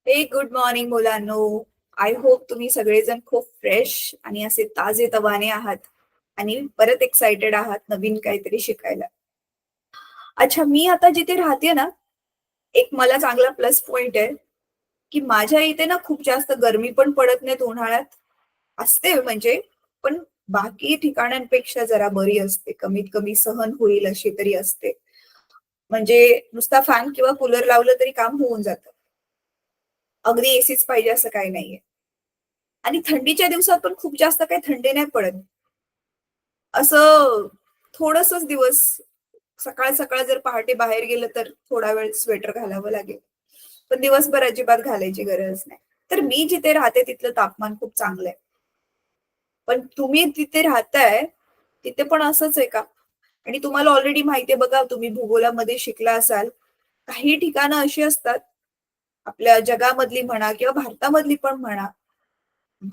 हे good morning मुलांनो. I hope तुम्ही सगळेजण खूप फ्रेश आणि असे ताजे तवाने आहात आणि परत एक्साइटेड आहात नवीन काहीतरी शिकायला. अच्छा, मी आता जिथे राहते ना, एक मला चांगला प्लस पॉइंट आहे, की माझ्या इथे ना खूप जास्त गरमी पण पडत नाहीत उन्हाळ्यात. असते म्हणजे, पण बाकी ठिकाणांपेक्षा जरा बरी असते. कमीत कमी सहन होईल अशी तरी असते. म्हणजे नुसता फॅन किंवा कूलर लावलं तरी काम होऊन जातं. अगदी एसीच पाहिजे असं काही नाहीये. आणि थंडीच्या दिवसात पण खूप जास्त काही थंडी नाही पडत. असं थोडंसंच दिवस सकाळ सकाळ जर पहाटे बाहेर गेलं तर थोडा वेळ स्वेटर घालावं लागेल. पण दिवसभर अजिबात घालायची गरज नाही. तर मी जिथे राहते तिथलं तापमान खूप चांगलं आहे. पण तुम्ही तिथे राहताय, तिथे पण असंच आहे का? आणि तुम्हाला ऑलरेडी माहिती आहे बघा, तुम्ही भूगोलामध्ये शिकला असाल, काही ठिकाणं अशी असतात, आपल्या जगामधली म्हणा किंवा भारतामधली पण म्हणा,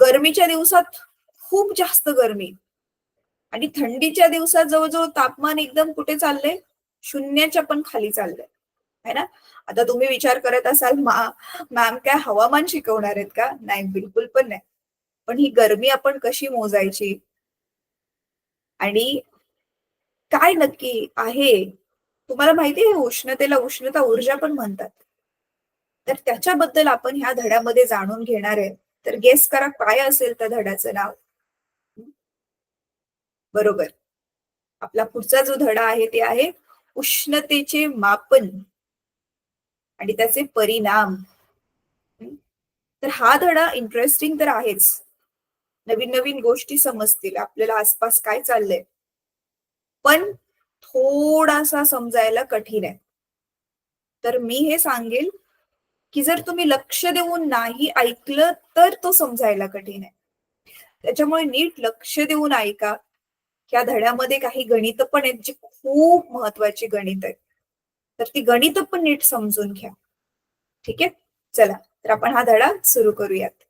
गरमीच्या दिवसात खूप जास्त गरमी आणि थंडीच्या दिवसात जवळ-जवळ तापमान एकदम कुठे चाललंय? शून्याच्या पण खाली चाललंय, है ना? आता तुम्ही विचार करत असाल, मॅम काय हवामान शिकवणार आहेत का? नाही, बिलकुल पण नाही. पण ही गरमी आपण कशी मोजायची आणि काय नक्की आहे? तुम्हाला माहिती आहे उष्णतेला उष्णता ऊर्जा पण म्हणतात. तर त्याच्याबद्दल आपण ह्या धड्यामध्ये जाणून घेणार आहे. तर गेस करा काय असेल त्या धड्याचं नाव? बरोबर. आपला पुढचा जो धडा आहे ते आहे उष्णतेचे मापन आणि त्याचे परिणाम. हं. तर हा धडा इंटरेस्टिंग तर आहेच. नवीन-नवीन गोष्टी समजतील, आपल्याला आसपास काय चाललंय. पण थोडासा समजायला कठीण आहे. तर मी हे सांगेल, की जर तुम्ही लक्ष देऊन नाही ऐकलं, तर तो समजायला कठीण आहे. त्याच्यामुळे नीट लक्ष देऊन ऐका. ह्या धड्यामध्ये काही गणितं पण आहेत, जी खूप महत्वाची गणित आहेत. तर ती गणितं पण नीट समजून घ्या. ठीक आहे? चला, तर आपण हा धडा सुरू करूयात.